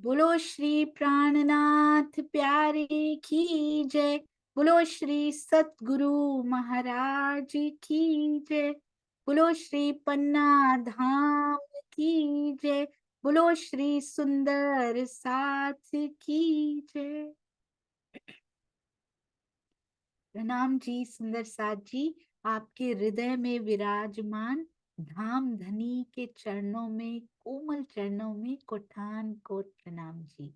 बोलो श्री प्राणनाथ प्यारे की जय। बोलो श्री सतगुरु महाराज की जय। बोलो श्री पन्ना धाम की जय। बोलो श्री सुंदर साथ की जय। प्रणाम जी सुंदर साथ जी। आपके हृदय में विराजमान धाम धनी के चरणों में, कोमल चरणों में कोटान कोट प्रणाम जी।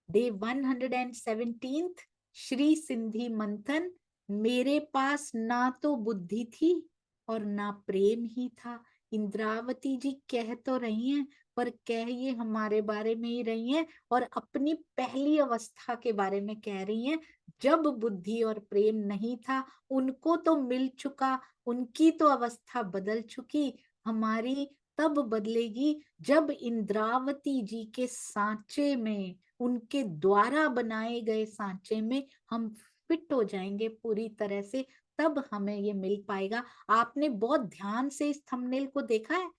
डे 117th श्री सिंधी मंथन। मेरे पास ना तो बुद्धि थी और ना प्रेम ही था। इंद्रावती जी कह तो रही हैं, पर कह ये हमारे बारे में ही रही हैं और अपनी पहली अवस्था के बारे में कह रही हैं, जब बुद्धि और प्रेम नहीं था। उनको तो मिल चुका, उनकी तो अवस्था बदल चुकी, हमारी तब बदलेगी जब इंद्रावती जी के सांचे में, उनके द्वारा बनाए गए सांचे में हम फिट हो जाएंगे पूरी तरह से, तब हमें ये मिल पाएगा। आपने बहुत ध्यान से इस थंबनेल को देखा है,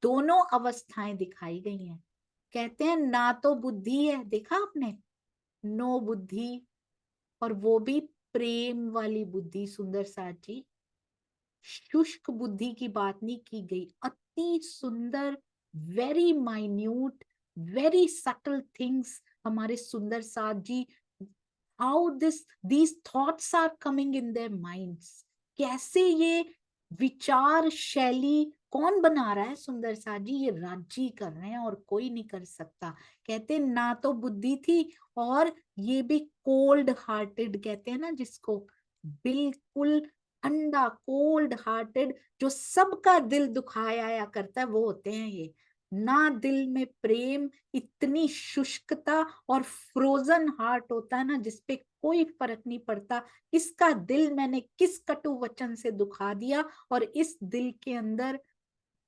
दोनों अवस्थाएं दिखाई गई हैं। कहते हैं ना तो बुद्धि है, देखा आपने, नो बुद्धि, और वो भी प्रेम वाली बुद्धि। सुंदर साथ जी, शुष्क बुद्धि की बात नहीं की गई, अति सुंदर, very minute, very subtle things हमारे सुंदर साथ ji, how these thoughts are coming in their minds. कैसे ये विचार शैली कौन बना रहा है सुंदर साथ जी, ये राजी कर रहे हैं और कोई नहीं कर सकता। कहते ना तो बुद्धि थी, और ये भी कोल्ड हार्टेड कहते हैं ना जिसको, बिल्कुल ठंडा, कोल्ड हार्टेड, जो सबका दिल दुखाया करता है, वो होते हैं ये। ना दिल में प्रेम, इतनी शुष्कता, और फ्रोजन हार्ट होता है ना जिसपे कोई फर्क नहीं पड़ता इसका दिल मैंने किस कटु वचन से दुखा दिया, और इस दिल के अंदर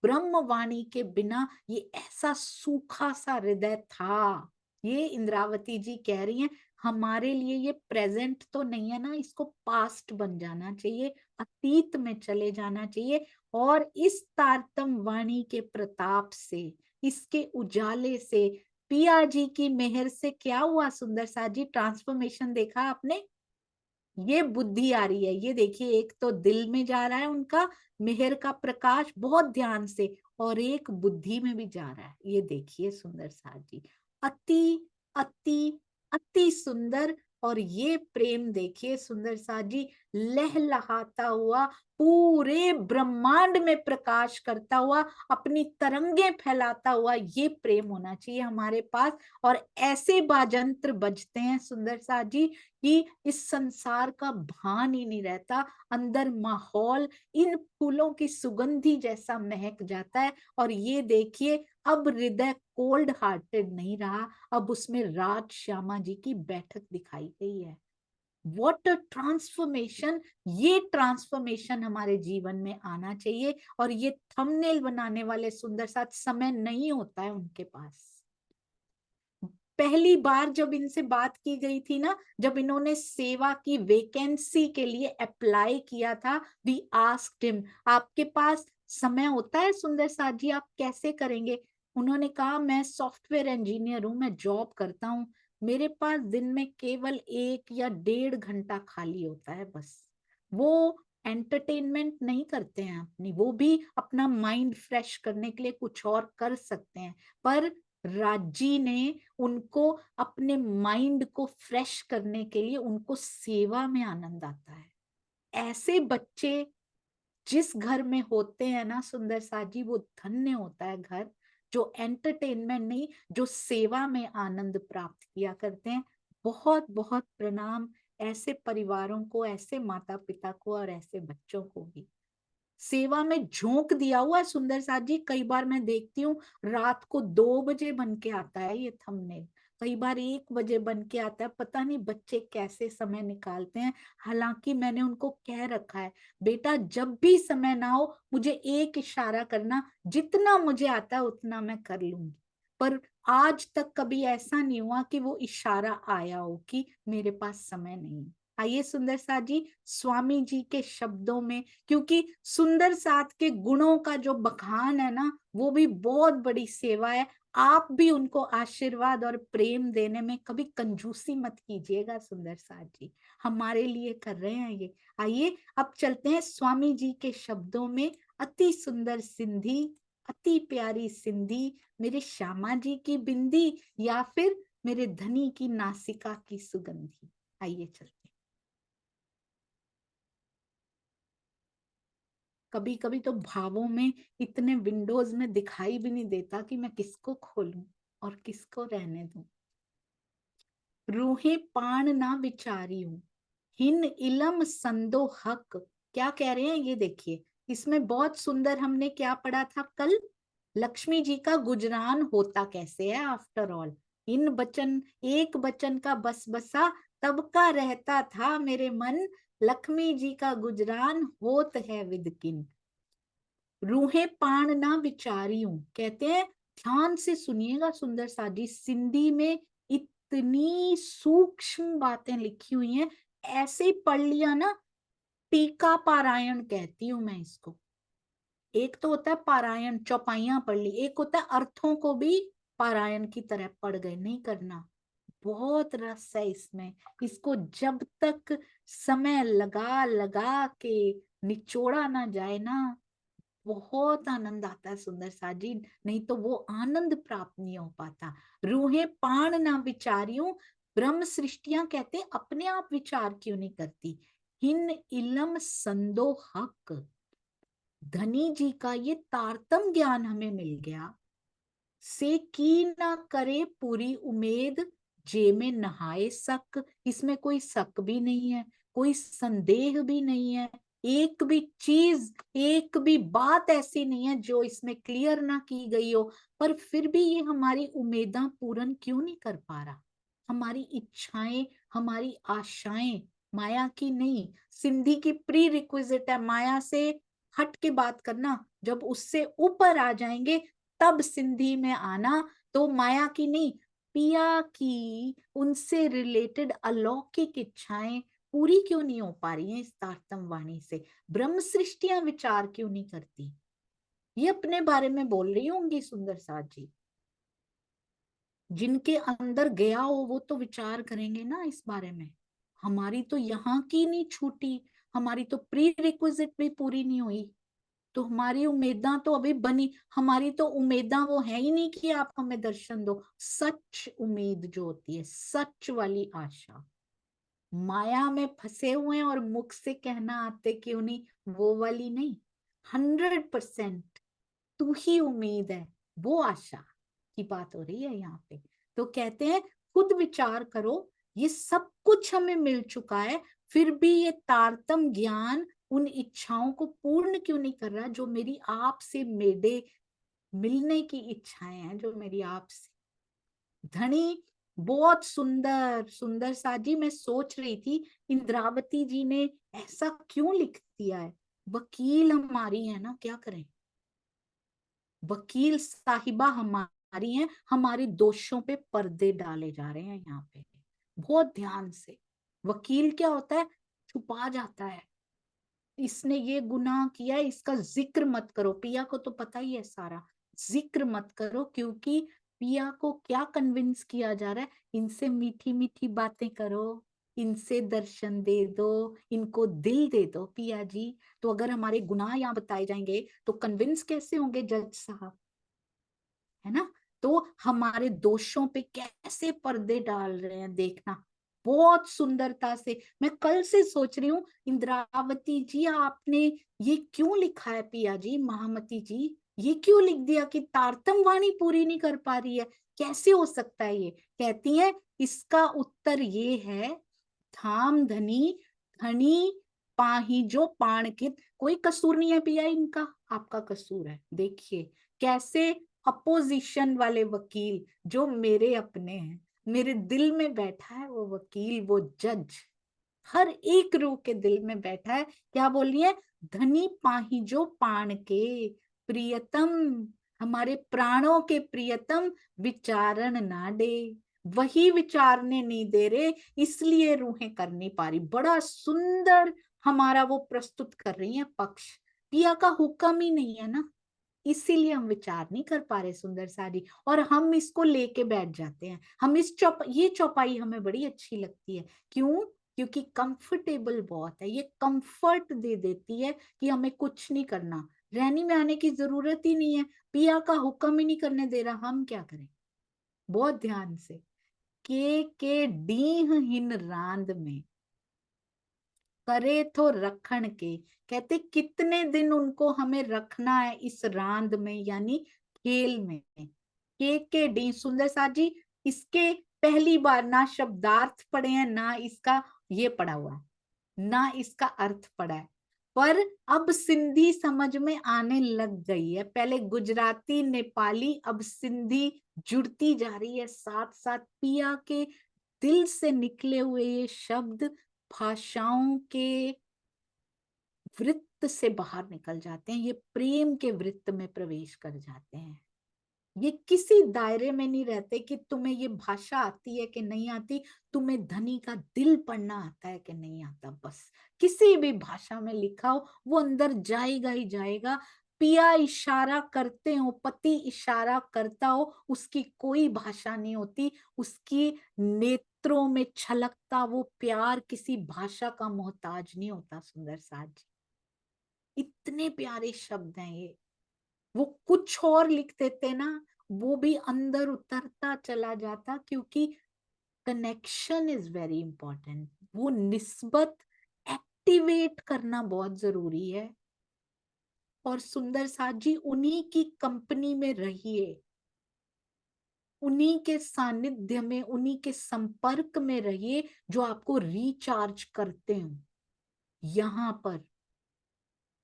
ब्रह्मवाणी के बिना ये ऐसा सूखा सा हृदय था। ये इंद्रावती जी कह रही हैं, हमारे लिए ये प्रेजेंट तो नहीं है ना, इसको पास्ट बन जाना चाहिए, अतीत में चले जाना चाहिए। और इस तारतम वाणी के प्रताप से, इसके उजाले से, पिया जी की मेहर से क्या हुआ सुंदर साथ जी, ट्रांसफॉर्मेशन देखा आपने। ये बुद्धि आ रही है, ये देखिए, एक तो दिल में जा रहा है उनका मेहर का प्रकाश बहुत ध्यान से, और एक बुद्धि में भी जा रहा है, ये देखिए सुंदर साथ जी। अति अति अति सुंदर। और ये प्रेम देखिए सुंदर साथ जी, लहलहाता हुआ, पूरे ब्रह्मांड में प्रकाश करता हुआ, अपनी तरंगे फैलाता हुआ, ये प्रेम होना चाहिए हमारे पास। और ऐसे बाजंत्र बजते हैं सुंदर साथ जी कि इस संसार का भान ही नहीं रहता, अंदर माहौल इन फूलों की सुगंधी जैसा महक जाता है। और ये देखिए, अब हृदय कोल्ड हार्टेड नहीं रहा, अब उसमें राज श्यामा जी की बैठक दिखाई गई है। What a transformation. ये ट्रांसफॉर्मेशन हमारे जीवन में आना चाहिए, और ये थंबनेल बनाने वाले सुंदर साथ समय नहीं होता है उनके पास। पहली बार जब इनसे बात की गई थी ना, जब इन्होंने सेवा की वैकेंसी के लिए अप्लाई किया था, वी आस्क्ड हिम, आपके पास समय होता है सुंदर साथ जी, आप कैसे करेंगे। उन्होंने कहा, मैं सॉफ्टवेयर इंजीनियर हूं, मैं जॉब करता हूं, मेरे पास दिन में केवल 1 या 1.5 घंटा खाली होता है बस। वो एंटरटेनमेंट नहीं करते हैं अपनी, वो भी अपना माइंड फ्रेश करने के लिए कुछ और कर सकते हैं, पर राजी ने उनको अपने माइंड को फ्रेश करने के लिए, उनको सेवा में आनंद आता है। ऐसे बच्चे जिस घर में होते हैं ना सुंदर साथ जी, वो धन्य होता है घर, जो एंटरटेनमेंट नहीं, जो सेवा में आनंद प्राप्त किया करते हैं। बहुत बहुत प्रणाम ऐसे परिवारों को, ऐसे माता पिता को, और ऐसे बच्चों को भी। सेवा में झोंक दिया हुआ है सुंदर साथ जी। कई बार मैं देखती हूँ, रात को 2 बजे बन के आता है ये थंबनेल, कई बार 1 बजे बन के आता है, पता नहीं बच्चे कैसे समय निकालते हैं। हालांकि मैंने उनको कह रखा है, बेटा जब भी समय ना हो मुझे एक इशारा करना, जितना मुझे आता है उतना मैं कर लूंगी। पर आज तक कभी ऐसा नहीं हुआ कि वो इशारा आया हो कि मेरे पास समय नहीं। आइए सुंदर साथ जी स्वामी जी के शब्दों में, क्योंकि सुंदर साथ के गुणों का जो बखान है ना, वो भी बहुत बड़ी सेवा है। आप भी उनको आशीर्वाद और प्रेम देने में कभी कंजूसी मत कीजिएगा सुंदर साथ जी, हमारे लिए कर रहे हैं ये। आइए अब चलते हैं स्वामी जी के शब्दों में। अति सुंदर सिंधी, अति प्यारी सिंधी, मेरे श्यामा जी की बिंदी, या फिर मेरे धनी की नासिका की सुगंधी। आइए चलते हैं। कभी कभी तो भावों में इतने विंडोज में दिखाई भी नहीं देता कि मैं किसको खोलूं और किसको रहने दूं। रूहे पाण ना विचारियूं, हिन इलम संदो हक। क्या कह रहे हैं ये देखिए, इसमें बहुत सुंदर हमने क्या पढ़ा था कल, लक्ष्मी जी का गुजरान होता कैसे है। आफ्टर ऑल इन बचन, एक बचन का बस बसा, तब का रहता था मेरे मन, लक्ष्मी जी का गुजरान होत है विद किन। रूहे पाण ना विचारियूं, कहते हैं ध्यान से सुनिएगा सुंदर साजी, सिंधी में इतनी सूक्ष्म बातें लिखी हुई हैं, ऐसे ही पढ़ लिया ना, टीका पारायण कहती हूं मैं इसको। एक तो होता है पारायण, चौपाइयां पढ़ ली, एक होता है अर्थों को भी पारायण की तरह पढ़ गए, नहीं करना। बहुत रस है इसमें, इसको जब तक समय लगा लगा के निचोड़ा ना जाए ना, बहुत आनंद आता है सुंदर साजी, नहीं तो वो आनंद प्राप्त नहीं हो पाता। रूहें पाण ना विचारियों, ब्रह्म सृष्टियां कहते अपने आप विचार क्यों नहीं करती। हिन इलम संदो हक, धनी जी का ये तारतम ज्ञान हमें मिल गया, से की ना करे पूरी उम्मीद, जे में नहाए शक। इसमें कोई शक भी नहीं है, कोई संदेह भी नहीं है, एक भी चीज, एक भी बात ऐसी नहीं है जो इसमें क्लियर ना की गई हो। पर फिर भी ये हमारी उम्मीदें पूर्ण क्यों नहीं कर पा रहा, हमारी इच्छाएं, हमारी आशाएं, माया की नहीं। सिंधी की प्री रिक्विजिट है माया से हट के बात करना, जब उससे ऊपर आ जाएंगे तब सिंधी में आना। तो माया की नहीं, पिया की उनसे रिलेटेड अलौकिक इच्छाएं पूरी क्यों नहीं हो पा रही हैं इस तारतम वाणी से। ब्रह्म सृष्टियां विचार क्यों नहीं करती, ये अपने बारे में बोल रही होंगी सुंदर साथ जी। जिनके अंदर गया हो वो तो विचार करेंगे ना इस बारे में। हमारी तो यहाँ की नहीं छूटी, हमारी तो प्री रिक्विजिट भी पूरी नहीं हुई, तो हमारी उम्मीदा तो अभी बनी, हमारी तो उम्मीदा वो है ही नहीं कि आप हमें दर्शन दो। सच उम्मीद जो होती है, सच वाली आशा, माया में फंसे हुए हैं और मुख से कहना आते क्यों नहीं, वो वाली नहीं। 100% तू ही उम्मीद है, वो आशा की बात हो रही है यहाँ पे। तो कहते हैं खुद विचार करो, ये सब कुछ हमें मिल चुका है, फिर भी ये तारतम ज्ञान उन इच्छाओं को पूर्ण क्यों नहीं कर रहा जो मेरी आप से मेरे मिलने की इच्छाएं हैं, जो मेरी आप से। धनी बहुत सुंदर, सुंदर साजी, मैं सोच रही थी इंद्रावती जी ने ऐसा क्यों लिख दिया है। वकील हमारी है ना, क्या करें, वकील साहिबा हमारी हैं, हमारे दोषों पे पर्दे डाले जा रहे हैं यहाँ पे। बहुत ध्यान से, वकील क्या होता है, छुपा जाता है, इसने ये गुनाह किया है, इसका जिक्र मत करो। पिया को तो पता ही है सारा, जिक्र मत करो, क्योंकि पिया को क्या कन्विंस किया जा रहा है, इनसे मीठी मीठी बातें करो, इनसे दर्शन दे दो, इनको दिल दे दो पिया जी। तो अगर हमारे गुनाह यहाँ बताए जाएंगे तो कन्विंस कैसे होंगे जज साहब, है ना। तो हमारे दोषों पे कैसे पर्दे डाल रहे हैं देखना, बहुत सुंदरता से। मैं कल से सोच रही हूँ इंद्रावती जी आपने ये क्यों लिखा है, पिया जी महामती जी ये क्यों लिख दिया कि तारतम वाणी पूरी नहीं कर पा रही है, कैसे हो सकता है ये। कहती है इसका उत्तर ये है, धाम धनी, धनी पाहिजो पाणकित। कोई कसूर नहीं है पिया इनका, आपका कसूर है। देखिए कैसे अपोजिशन वाले वकील जो मेरे अपने हैं, मेरे दिल में बैठा है वो वकील, वो जज हर एक रूह के दिल में बैठा है। क्या बोल रही है, धनी पाहिजो पाण के प्रियतम, हमारे प्राणों के प्रियतम विचारण ना दे। वही विचारने नहीं दे रहे, इसलिए रूहें कर नहीं पा रही। बड़ा सुंदर हमारा वो प्रस्तुत कर रही है पक्ष। पिया का हुक्म ही नहीं है ना, इसीलिए हम विचार नहीं कर पा रहे सुंदर सारी, और हम इसको लेके बैठ जाते हैं। हम ये चौपाई हमें बड़ी अच्छी लगती है। क्यों? क्योंकि कंफर्टेबल बहुत है, ये कंफर्ट दे देती है कि हमें कुछ नहीं करना, रहनी में आने की जरूरत ही नहीं है, पिया का हुक्म ही नहीं करने दे रहा, हम क्या करें। बहुत ध्यान से, के डीह हिन रांद में करे तो रखण के, कहते कितने दिन उनको हमें रखना है इस रांद में, यानी खेल में। के डी सुंदर साथ जी, इसके पहली बार ना शब्दार्थ पढ़े हैं, ना इसका ये पढ़ा हुआ है, ना इसका अर्थ पढ़ा है, पर अब सिंधी समझ में आने लग गई है। पहले गुजराती, नेपाली, अब सिंधी जुड़ती जा रही है साथ साथ। पिया के दिल से निकले हुए ये शब्द भाषाओं के वृत्त से बाहर निकल जाते हैं, ये प्रेम के वृत्त में प्रवेश कर जाते हैं। ये किसी दायरे में नहीं रहते कि तुम्हें ये भाषा आती है कि नहीं आती, तुम्हें धनी का दिल पढ़ना आता है कि नहीं आता, बस किसी भी भाषा में लिखा हो वो अंदर जाएगा ही जाएगा। पिया इशारा करते हो, पति इशारा करता हो, उसकी कोई भाषा नहीं होती, उसकी नेत्रों में छलकता वो प्यार किसी भाषा का मोहताज नहीं होता। सुंदर साथ जी, इतने प्यारे शब्द हैं ये। वो कुछ और लिख देते ना, वो भी अंदर उतरता चला जाता, क्योंकि कनेक्शन इज वेरी इंपॉर्टेंट। वो निस्बत एक्टिवेट करना बहुत जरूरी है। और सुंदर साथ जी, उन्हीं की कंपनी में रहिए, उन्हीं के सानिध्य में, उन्हीं के संपर्क में रहिए जो आपको रिचार्ज करते हो। यहां पर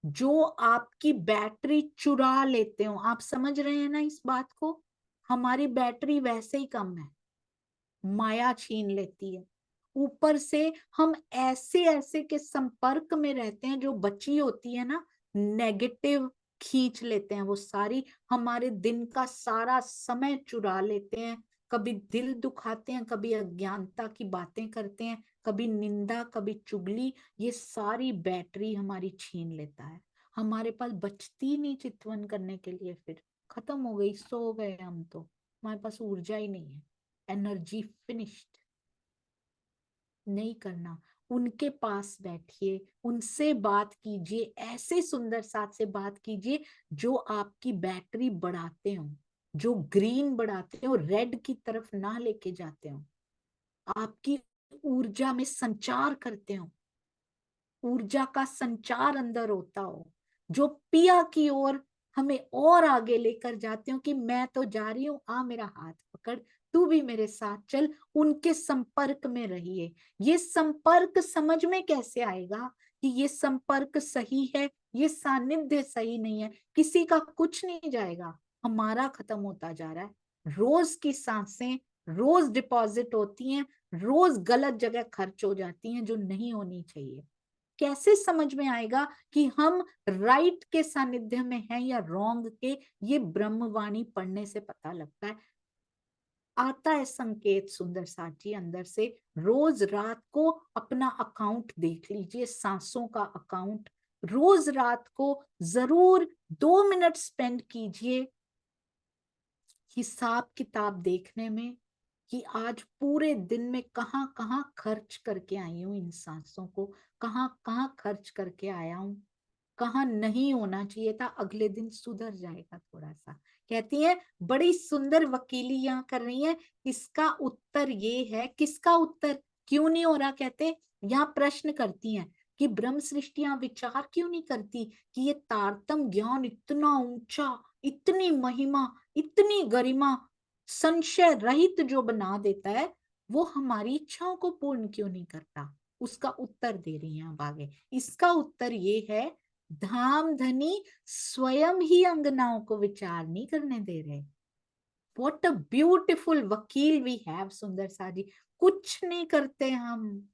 जो आपकी बैटरी चुरा लेते हो, आप समझ रहे हैं ना इस बात को, हमारी बैटरी वैसे ही कम है, माया छीन लेती है। ऊपर से हम ऐसे ऐसे के संपर्क में रहते हैं, जो बची होती है ना नेगेटिव, खींच लेते हैं वो सारी, हमारे दिन का सारा समय चुरा लेते हैं। कभी दिल दुखाते हैं, कभी अज्ञानता की बातें करते हैं, कभी निंदा, कभी चुगली, ये सारी बैटरी हमारी छीन लेता है। हमारे पास बचती नहीं चितवन करने के लिए, फिर खत्म हो गई, सो गए हम तो, हमारे पास ऊर्जा ही नहीं है, एनर्जी फिनिश्ड। नहीं करना, उनके पास बैठिए, उनसे बात कीजिए, ऐसे सुंदर साथ से बात कीजिए जो आपकी बैटरी बढ़ाते हो, जो ग्रीन बढ़ाते हो, रेड की तरफ ना लेके जाते हो, आपकी ऊर्जा में संचार करते हो, ऊर्जा का संचार अंदर होता हो, जो पिया की ओर हमें और आगे लेकर जाते हो कि मैं तो जा रही हूं, आ मेरा हाथ पकड़, तू भी मेरे साथ चल। उनके संपर्क में रहिए। ये संपर्क समझ में कैसे आएगा कि ये संपर्क सही है, ये सानिध्य सही नहीं है? किसी का कुछ नहीं जाएगा, हमारा खत्म होता जा रहा है। रोज की सांसें रोज डिपॉजिट होती हैं, रोज गलत जगह खर्च हो जाती हैं जो नहीं होनी चाहिए। कैसे समझ में आएगा कि हम राइट के सानिध्य में हैं या रॉन्ग के? ये ब्रह्मवाणी पढ़ने से पता लगता है, आता है संकेत सुंदर साथ जी अंदर से। रोज रात को अपना अकाउंट देख लीजिए, सांसों का अकाउंट। रोज रात को जरूर 2 मिनट स्पेंड कीजिए हिसाब किताब देखने में, कि आज पूरे दिन में कहाँ कहाँ खर्च करके आई हूँ इन सांसों को, कहाँ कहाँ खर्च करके आया हूँ, कहाँ नहीं होना चाहिए था, अगले दिन सुधर जाएगा थोड़ा सा। कहती है बड़ी सुंदर वकीली यहाँ कर रही है, इसका उत्तर ये है। किसका उत्तर? क्यों नहीं हो रहा? कहते यहाँ प्रश्न करती हैं कि ब्रह्म सृष्टियां विचार क्यों नहीं करती कि ये तारतम ज्ञान इतना ऊंचा, इतनी महिमा, इतनी गरिमा, संशय रहित जो बना देता है, वो हमारी इच्छाओं को पूर्ण क्यों नहीं करता? उसका उत्तर दे रही हैं अब आगे। इसका उत्तर ये है, धाम धनी स्वयं ही अंगनाओं को विचार नहीं करने दे रहे। व्हाट अ ब्यूटिफुल वकील वी हैव सुंदर सा जी। कुछ नहीं करते हम,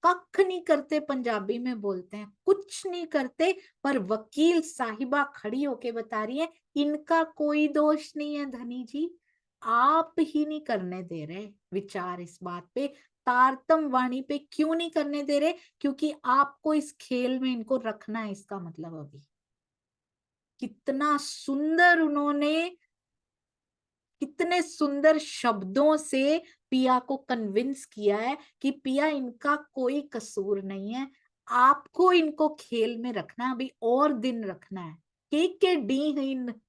कख नहीं करते, पंजाबी में बोलते हैं, कुछ नहीं करते, पर वकील साहिबा खड़ी होके बता रही है इनका कोई दोष नहीं है धनी जी, आप ही नहीं करने दे रहे विचार इस बात पे। तारतम वाणी पे क्यों नहीं करने दे रहे? क्योंकि आपको इस खेल में इनको रखना है, इसका मतलब अभी कितना सुंदर उन्होंने, कितने सुंदर शब्दों से पिया को कन्विंस किया है कि पिया इनका कोई कसूर नहीं है, आपको इनको खेल में रखना, अभी और दिन रखना है। के डी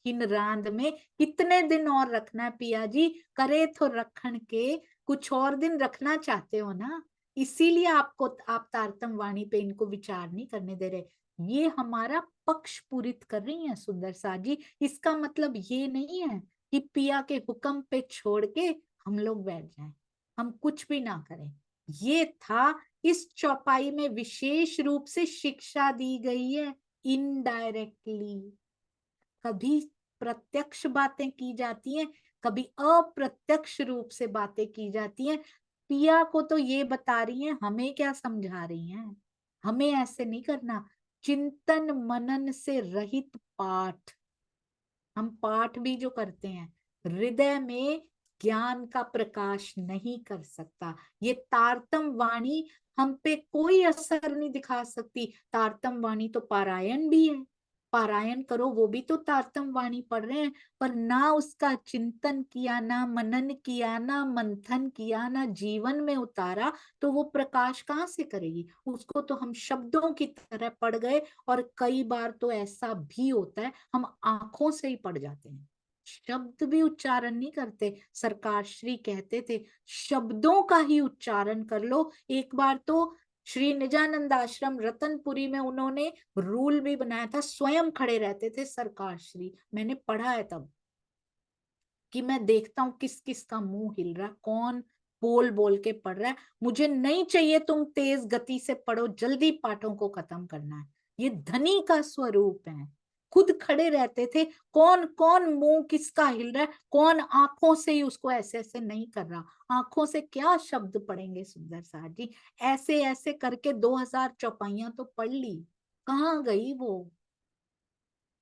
हिन रांद में कितने दिन और रखना है पिया जी? करे तो रखन के, कुछ और दिन रखना चाहते हो ना, इसीलिए आपको, आप तारतम वाणी पे इनको विचार नहीं करने दे रहे। ये हमारा पक्ष पूरित कर रही है सुंदर सा जी। इसका मतलब ये नहीं है कि पिया के हुक्म पे छोड़ के हम लोग बैठ जाएं, हम कुछ भी ना करें। ये था, इस चौपाई में विशेष रूप से शिक्षा दी गई है, इनडायरेक्टली। कभी प्रत्यक्ष बातें की जाती हैं, कभी अप्रत्यक्ष रूप से बातें की जाती हैं। पिया को तो ये बता रही हैं, हमें क्या समझा रही हैं? हमें ऐसे नहीं करना। चिंतन मनन से रहित पाठ, हम पाठ भी जो करते हैं, हृदय में ज्ञान का प्रकाश नहीं कर सकता। ये तारतम वाणी हम पे कोई असर नहीं दिखा सकती। तारतम वाणी तो पारायण भी है, पारायण करो, वो भी तो तारतम वाणी पढ़ रहे हैं, पर ना उसका चिंतन किया, ना मनन किया, ना मंथन किया, ना जीवन में उतारा, तो वो प्रकाश कहाँ से करेगी? उसको तो हम शब्दों की तरह पढ़ गए, और कई बार तो ऐसा भी होता है हम आंखों से ही पढ़ जाते हैं, शब्द भी उच्चारण नहीं करते। सरकार श्री कहते थे शब्दों का ही उच्चारण कर लो। एक बार तो श्री निजानंद आश्रम रतनपुरी में उन्होंने रूल भी बनाया था, स्वयं खड़े रहते थे सरकार श्री, मैंने पढ़ा है तब, कि मैं देखता हूँ किस किस का मुंह हिल रहा, कौन बोल बोल के पढ़ रहा है, मुझे नहीं चाहिए तुम तेज गति से पढ़ो, जल्दी पाठों को खत्म करना है। ये धनी का स्वरूप है। खुद खड़े रहते थे, कौन कौन मुंह किसका हिल रहा है, कौन आंखों से ही उसको ऐसे ऐसे नहीं कर रहा, आंखों से क्या शब्द पढ़ेंगे सुंदर सार जी? ऐसे ऐसे करके 2000 चौपाइयां तो पढ़ ली, कहाँ गई वो?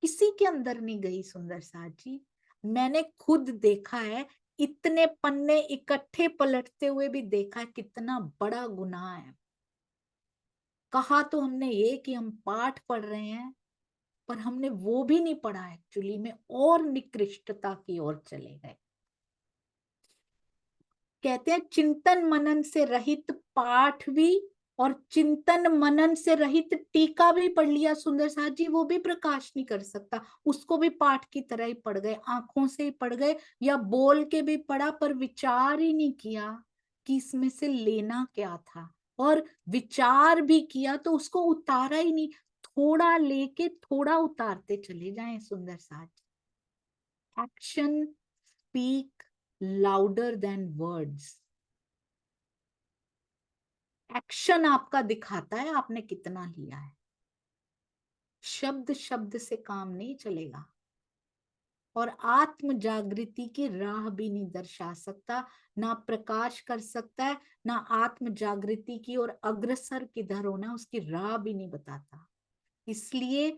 किसी के अंदर नहीं गई सुंदर सार जी। मैंने खुद देखा है, इतने पन्ने इकट्ठे पलटते हुए भी देखा है, कितना बड़ा गुनाह है। कहा तो हमने ये कि हम पाठ पढ़ रहे हैं, पर हमने वो भी नहीं पढ़ा एक्चुअली में, और निकृष्टता की ओर चले गए। कहते हैं चिंतन मनन से रहित पाठ भी, और चिंतन मनन से रहित टीका भी पढ़ लिया सुंदर साथ जी, वो भी प्रकाश नहीं कर सकता। उसको भी पाठ की तरह ही पढ़ गए, आंखों से ही पढ़ गए, या बोल के भी पढ़ा, पर विचार ही नहीं किया कि इसमें से लेना क्या था, और विचार भी किया तो उसको उतारा ही नहीं। थोड़ा लेके थोड़ा उतारते चले जाएं सुंदर साथ। Action speak louder than words. Action आपका दिखाता है आपने कितना लिया है। शब्द शब्द से काम नहीं चलेगा, और आत्म जागृति की राह भी नहीं दर्शा सकता, ना प्रकाश कर सकता है, ना आत्म जागृति की ओर अग्रसर किधर होना उसकी राह भी नहीं बताता। इसलिए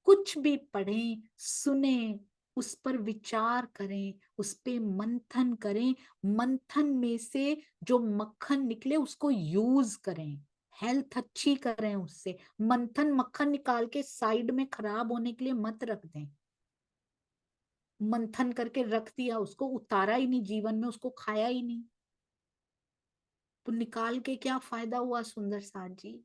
कुछ भी पढ़ें, सुने, उस पर विचार करें, उस पे मंथन करें, मंथन में से जो मक्खन निकले उसको यूज करें, हेल्थ अच्छी करें उससे। मंथन मक्खन निकाल के साइड में खराब होने के लिए मत रख दें। मंथन करके रख दिया, उसको उतारा ही नहीं जीवन में, उसको खाया ही नहीं, तो निकाल के क्या फायदा हुआ सुंदर साथ जी?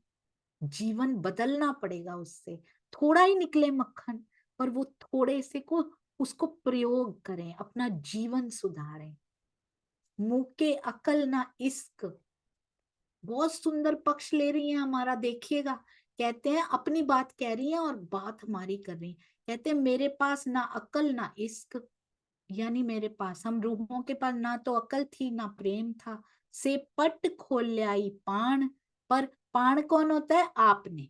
जीवन बदलना पड़ेगा उससे। थोड़ा ही निकले मक्खन, पर वो थोड़े से को उसको प्रयोग करें, अपना जीवन सुधारें। मुंह के अकल ना इश्क, बहुत सुंदर पक्ष ले रही है हमारा, देखिएगा। कहते हैं अपनी बात कह रही है और बात हमारी कर रही है। कहते हैं मेरे पास ना अकल ना इश्क, यानी मेरे पास, हम रूहों के पास ना तो अकल थी ना प्रेम था। से पट खोल आई पाण, पर पाण कौन होता है? आपने।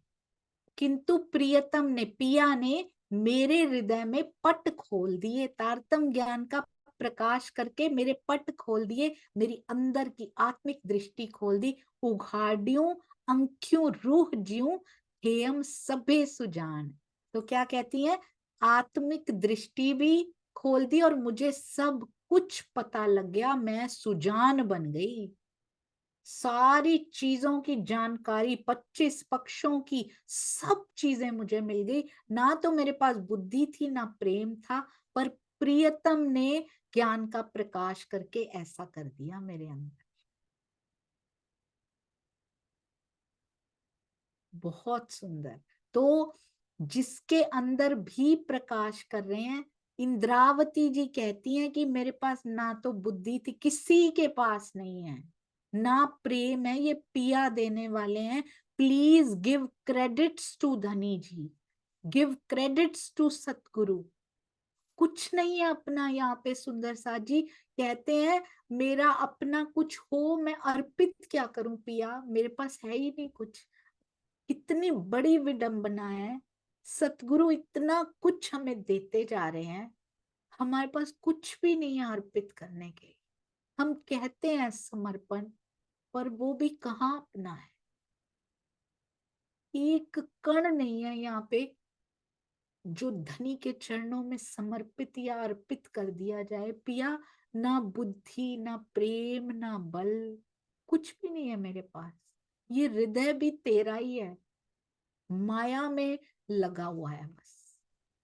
किंतु प्रियतम ने, पिया ने मेरे हृदय में पट खोल दिए, तारतम ज्ञान का प्रकाश करके मेरे पट खोल दिए, मेरी अंदर की आत्मिक दृष्टि खोल दी। उघाड़ियों अंख्यों रूह ज्यूं, हेयम सभे सुजान। तो क्या कहती है? आत्मिक दृष्टि भी खोल दी और मुझे सब कुछ पता लग गया, मैं सुजान बन गई। सारी चीजों की जानकारी, 25 पक्षों की सब चीजें मुझे मिल गई। ना तो मेरे पास बुद्धि थी ना प्रेम था, पर प्रियतम ने ज्ञान का प्रकाश करके ऐसा कर दिया मेरे अंदर। बहुत सुंदर। तो जिसके अंदर भी प्रकाश कर रहे हैं, इंद्रावती जी कहती हैं कि मेरे पास ना तो बुद्धि थी, किसी के पास नहीं है, ना प्रेम है, ये पिया देने वाले हैं। प्लीज गिव क्रेडिट्स टू धनी जी, गिव क्रेडिट्स टू सतगुरु। कुछ नहीं है अपना यहाँ पे। सुंदर साथ जी कहते हैं मेरा अपना कुछ हो, मैं अर्पित क्या करूं पिया, मेरे पास है ही नहीं कुछ। इतनी बड़ी विडंबना है। सतगुरु इतना कुछ हमें देते जा रहे हैं, हमारे पास कुछ भी नहीं है अर्पित करने के लिए। हम कहते हैं समर्पण, पर वो भी कहाँ अपना है। एक कण नहीं है यहाँ पे जो धनी के चरणों में समर्पित या अर्पित कर दिया जाए। पिया, ना बुद्धि ना प्रेम ना बल, कुछ भी नहीं है मेरे पास। ये हृदय भी तेरा ही है, माया में लगा हुआ है बस।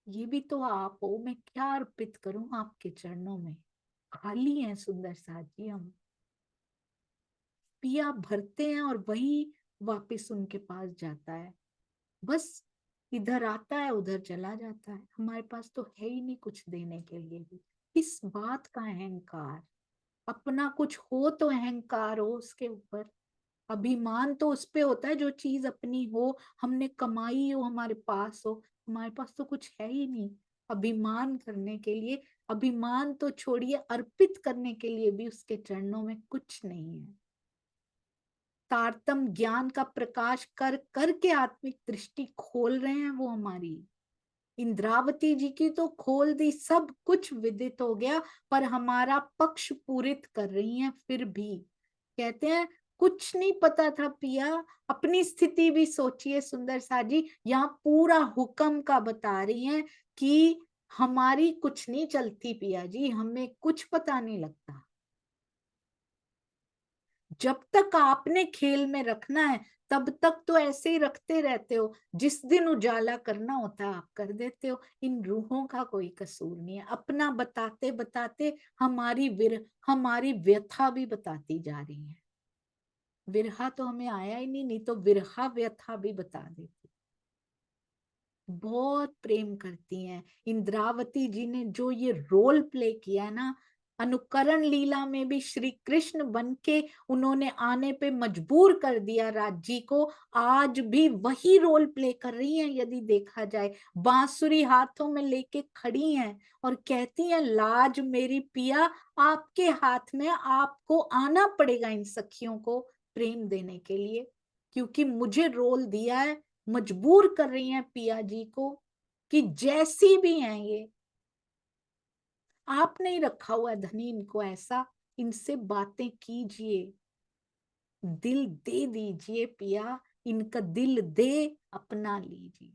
ये भी तो आप हो, मैं क्या अर्पित करूं आपके चरणों में। खाली हैं सुंदर साथ जी हम। पिया भरते हैं और वही वापिस उनके पास जाता है। बस इधर आता है उधर चला जाता है। हमारे पास तो है ही नहीं कुछ देने के लिए भी। इस बात का अहंकार, अपना कुछ हो तो अहंकार हो उसके ऊपर। अभिमान तो उस पे होता है जो चीज अपनी हो, हमने कमाई हो, हमारे पास हो। हमारे पास तो कुछ है ही नहीं अभिमान करने के लिए। अभिमान तो छोड़िए, अर्पित करने के लिए भी उसके चरणों में कुछ नहीं है। तारतम ज्ञान का प्रकाश कर करके आत्मिक दृष्टि खोल रहे हैं वो हमारी। इंद्रावती जी की तो खोल दी, सब कुछ विदित हो गया, पर हमारा पक्ष पूरित कर रही हैं फिर भी। कहते हैं कुछ नहीं पता था पिया। अपनी स्थिति भी सोचिए सुंदर सा जी, यहाँ पूरा हुक्म का बता रही हैं कि हमारी कुछ नहीं चलती पिया जी, हमें कुछ पता नहीं लगता। जब तक आपने खेल में रखना है तब तक तो ऐसे ही रखते रहते हो। जिस दिन उजाला करना होता है आप कर देते हो। इन रूहों का कोई कसूर नहीं है। अपना बताते बताते हमारी व्यथा भी बताती जा रही है। विरहा तो हमें आया ही नहीं, नहीं तो विरहा व्यथा भी बता देती। बहुत प्रेम करती हैं। इंद्रावती जी ने जो ये रोल प्ले किया ना, अनुकरण लीला में भी श्री कृष्ण बन के उन्होंने आने पे मजबूर कर दिया राज्य को। आज भी वही रोल प्ले कर रही हैं। यदि देखा जाए, बांसुरी हाथों में लेके खड़ी हैं और कहती हैं लाज मेरी पिया आपके हाथ में, आपको आना पड़ेगा इन सखियों को प्रेम देने के लिए, क्योंकि मुझे रोल दिया है। मजबूर कर रही हैं पिया जी को कि जैसी भी हैं ये, आप नहीं रखा हुआ धनी इनको ऐसा, इनसे बातें कीजिए, दिल दे दीजिए पिया, इनका दिल दे अपना लीजिए,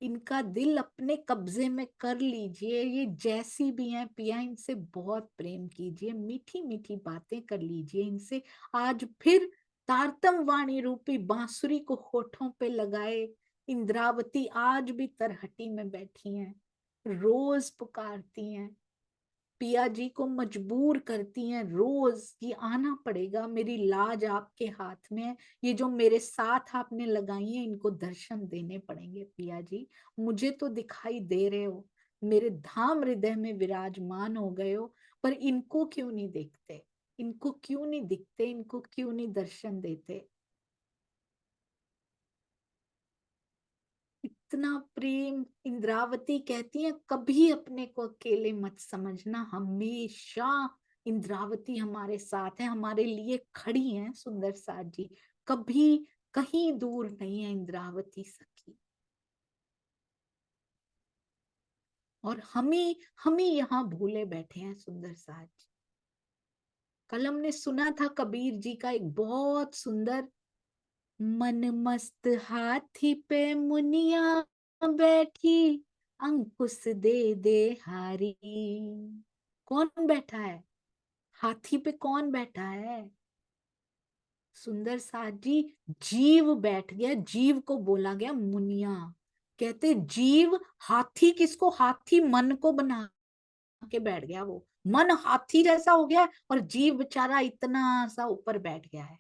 इनका दिल अपने कब्जे में कर लीजिए। ये जैसी भी हैं पिया, इनसे बहुत प्रेम कीजिए, मीठी मीठी बातें कर लीजिए इनसे। आज फिर तारतम वाणी रूपी बांसुरी को होठों पे लगाए इंद्रावती आज भी तरहटी में बैठी हैं, रोज पुकारती हैं पिया जी को, मजबूर करती हैं रोज कि आना पड़ेगा, मेरी लाज आपके हाथ में है। ये जो मेरे साथ आपने लगाई है इनको दर्शन देने पड़ेंगे पिया जी। मुझे तो दिखाई दे रहे हो, मेरे धाम हृदय में विराजमान हो गए हो, पर इनको क्यों नहीं देखते, इनको क्यों नहीं दिखते, इनको क्यों नहीं दर्शन देते। इतना प्रेम। इंद्रावती कहती है कभी अपने को अकेले मत समझना, हमेशा इंद्रावती हमारे साथ है, हमारे लिए खड़ी है सुंदर साथ जी। कभी कहीं दूर नहीं है इंद्रावती सखी। और हम ही यहाँ भूले बैठे हैं सुंदर साथ जी। कल हमने सुना था कबीर जी का एक बहुत सुंदर, मन मस्त हाथी पे मुनिया बैठी, अंकुश दे दे हारी। कौन बैठा है? हाथी पे कौन बैठा है? सुंदर साथ जी, जीव बैठ गया। जीव को बोला गया मुनिया। कहते जीव, हाथी किसको? हाथी मन को बना के बैठ गया। वो मन हाथी जैसा हो गया और जीव बेचारा इतना सा ऊपर बैठ गया है।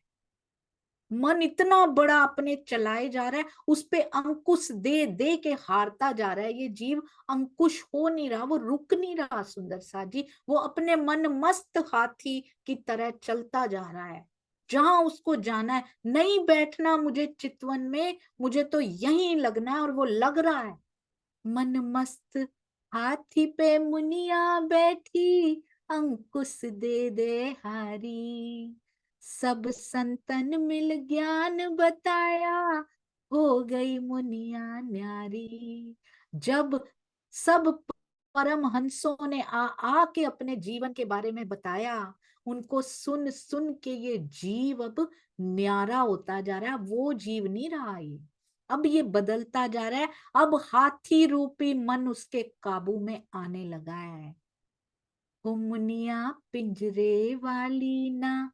मन इतना बड़ा अपने चलाए जा रहा है, उस पे अंकुश दे दे के हारता जा रहा है। ये जीव अंकुश हो नहीं रहा, वो रुक नहीं रहा सुंदर सा जी। वो अपने मन मस्त हाथी की तरह चलता जा रहा है। जहां उसको जाना है, नहीं बैठना मुझे चितवन में, मुझे तो यहीं लगना है, और वो लग रहा है। मन मस्त हाथी पे मुनिया बैठी, अंकुश दे दे हारी। सब संतन मिल ज्ञान बताया, हो गई मुनिया न्यारी। जब सब परमहंसों ने आ आ के अपने जीवन के बारे में बताया, उनको सुन सुन के ये जीव अब न्यारा होता जा रहा है। वो जीव नहीं रहा ये, अब ये बदलता जा रहा है। अब हाथी रूपी मन उसके काबू में आने लगा है। हो मुनिया पिंजरे वाली ना,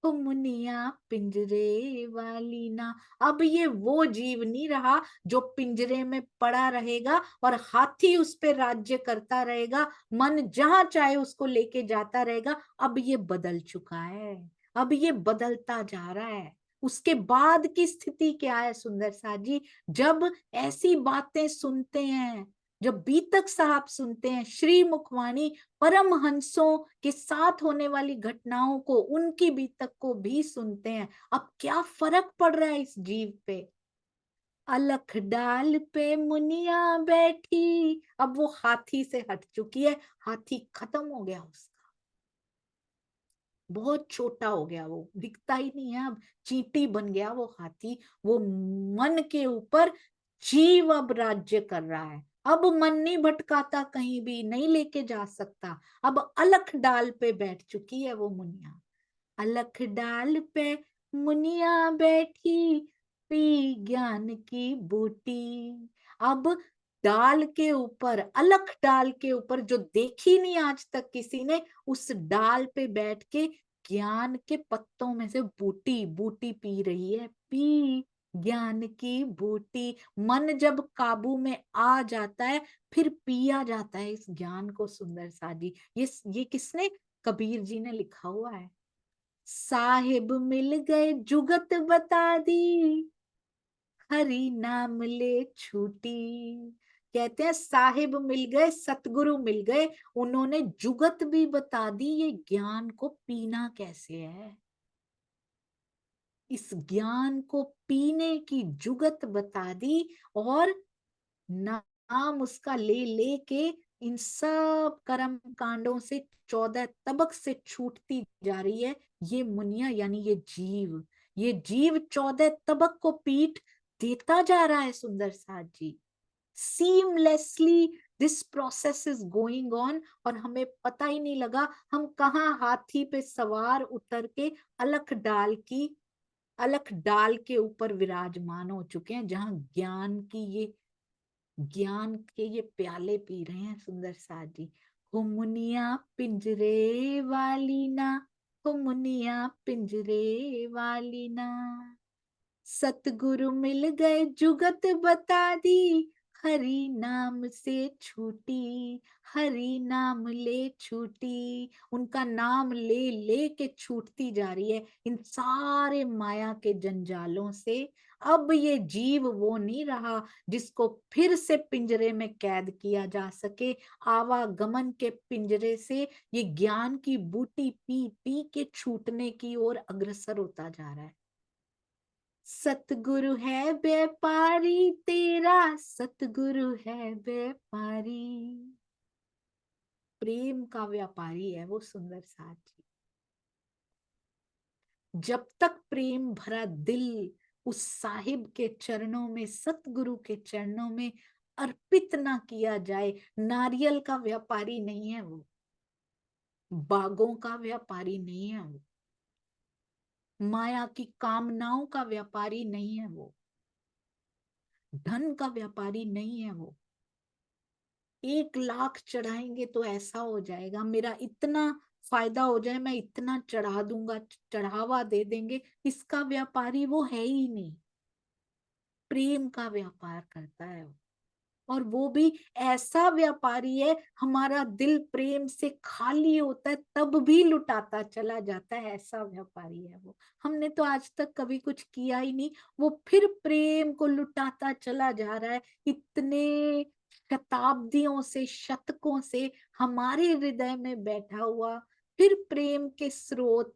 हो मुनिया पिंजरे वाली ना। अब ये वो जीव नहीं रहा जो पिंजरे में पड़ा रहेगा और हाथी उस पे राज्य करता रहेगा, मन जहां चाहे उसको लेके जाता रहेगा। अब ये बदल चुका है, अब ये बदलता जा रहा है। उसके बाद की स्थिति क्या है सुंदर सा जी? जब ऐसी बातें सुनते हैं, जब बीतक साहब सुनते हैं, श्री मुखवाणी परमहंसों के साथ होने वाली घटनाओं को, उनकी बीतक को भी सुनते हैं, अब क्या फर्क पड़ रहा है इस जीव पे? अलख डाल पे मुनिया बैठी, अब वो हाथी से हट चुकी है। हाथी खत्म हो गया उसका, बहुत छोटा हो गया, वो दिखता ही नहीं है अब। चींटी बन गया वो हाथी। वो मन के ऊपर जीव अब राज्य कर रहा है। अब मन नहीं भटकाता, कहीं भी नहीं लेके जा सकता। अब अलख डाल पे बैठ चुकी है वो मुनिया। अलख डाल पे मुनिया बैठी, पी ज्ञान की बूटी। अब डाल के ऊपर, अलख डाल के ऊपर जो देखी नहीं आज तक किसी ने, उस डाल पे बैठ के ज्ञान के पत्तों में से बूटी बूटी पी रही है। पी ज्ञान की बूटी। मन जब काबू में आ जाता है, फिर पिया जाता है इस ज्ञान को सुंदर सा जी। ये किसने? कबीर जी ने लिखा हुआ है। साहिब मिल गए जुगत बता दी, हरि नाम ले छूटी। कहते हैं साहिब मिल गए, सतगुरु मिल गए, उन्होंने जुगत भी बता दी, ये ज्ञान को पीना कैसे है। इस ज्ञान को पीने की जुगत बता दी, और नाम उसका ले ले के इन सब कर्म कांडों से 14 तबक से छूटती जा रही है ये मुनिया, यानी ये जीव। ये जीव 14 तबक को पीठ देता जा रहा है सुंदर साथ ji. Seamlessly this process is going on, और हमें पता ही नहीं लगा हम कहाँ हाथी पे सवार उतर के अलख डाल के ऊपर विराजमान हो चुके हैं, जहां ज्ञान के ये प्याले पी रहे हैं सुंदर साथ जी। हो मुनिया पिंजरे वाली ना, हो मुनिया पिंजरे वाली ना। सतगुरु मिल गए जुगत बता दी, हरि नाम से छूटी। हरि नाम ले छूटी, उनका नाम ले ले के छूटती जा रही है इन सारे माया के जंजालों से। अब ये जीव वो नहीं रहा जिसको फिर से पिंजरे में कैद किया जा सके। आवागमन के पिंजरे से ये ज्ञान की बूटी पी पी के छूटने की ओर अग्रसर होता जा रहा है। सतगुरु है व्यापारी तेरा, सतगुरु है व्यापारी। प्रेम का व्यापारी है वो सुंदर साथ जी। जब तक प्रेम भरा दिल उस साहिब के चरणों में, सतगुरु के चरणों में अर्पित ना किया जाए, नारियल का व्यापारी नहीं है वो, बागों का व्यापारी नहीं है वो, माया की कामनाओं का व्यापारी नहीं है वो, धन का व्यापारी नहीं है वो, 1 लाख चढ़ाएंगे तो ऐसा हो जाएगा, मेरा इतना फायदा हो जाए, मैं इतना चढ़ा दूंगा, चढ़ावा दे देंगे। इसका व्यापारी वो है ही नहीं, प्रेम का व्यापार करता है वो। और वो भी ऐसा व्यापारी है, हमारा दिल प्रेम से खाली होता है तब भी लुटाता चला जाता है, ऐसा व्यापारी है वो। हमने तो आज तक कभी कुछ किया ही नहीं, वो फिर प्रेम को लुटाता चला जा रहा है। इतने शताब्दियों से, शतकों से हमारे हृदय में बैठा हुआ, फिर प्रेम के स्रोत,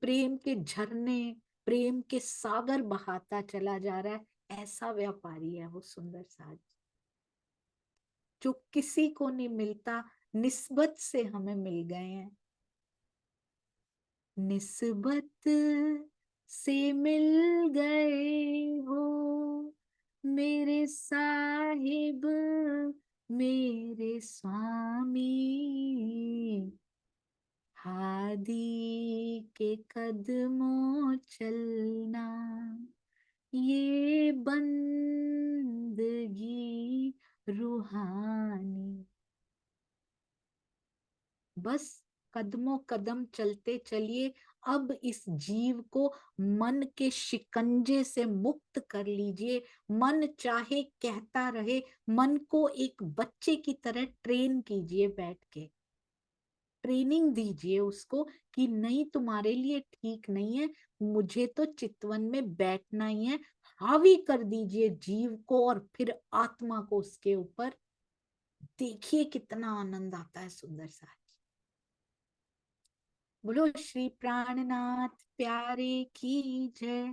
प्रेम के झरने, प्रेम के सागर बहाता चला जा रहा है। ऐसा व्यापारी है वो सुंदर साज, जो किसी को नहीं मिलता, निस्बत से हमें मिल गए हैं। निस्बत से मिल गए हो मेरे साहिब, मेरे स्वामी, हादी के कदमों चलना, ये बंदगी रूहानी। बस कदमों कदम चलते चलिए, अब इस जीव को मन के शिकंजे से मुक्त कर लीजिए। मन चाहे कहता रहे, मन को एक बच्चे की तरह ट्रेन कीजिए, बैठ के ट्रेनिंग दीजिए उसको कि नहीं, तुम्हारे लिए ठीक नहीं है, मुझे तो चितवन में बैठना ही है। हावी कर दीजिए जीव को और फिर आत्मा को उसके ऊपर। देखिए कितना आनंद आता है सुंदर सा। बोलो श्री प्राणनाथ प्यारे की जय।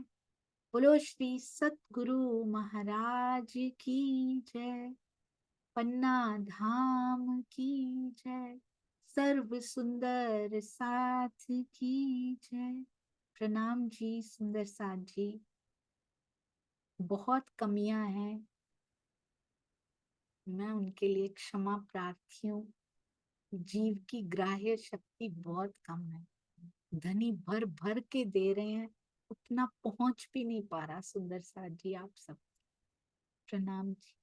बोलो श्री सतगुरु महाराज की जय। पन्ना धाम की जय। सर्व सुंदर साथ की जय। प्रणाम जी सुंदर साथ जी। बहुत कमियां हैं, मैं उनके लिए क्षमा प्रार्थी हूँ। जीव की ग्राह्य शक्ति बहुत कम है, धनी भर भर के दे रहे हैं, उतना पहुंच भी नहीं पा रहा। सुंदर साथ जी आप सब प्रणाम जी।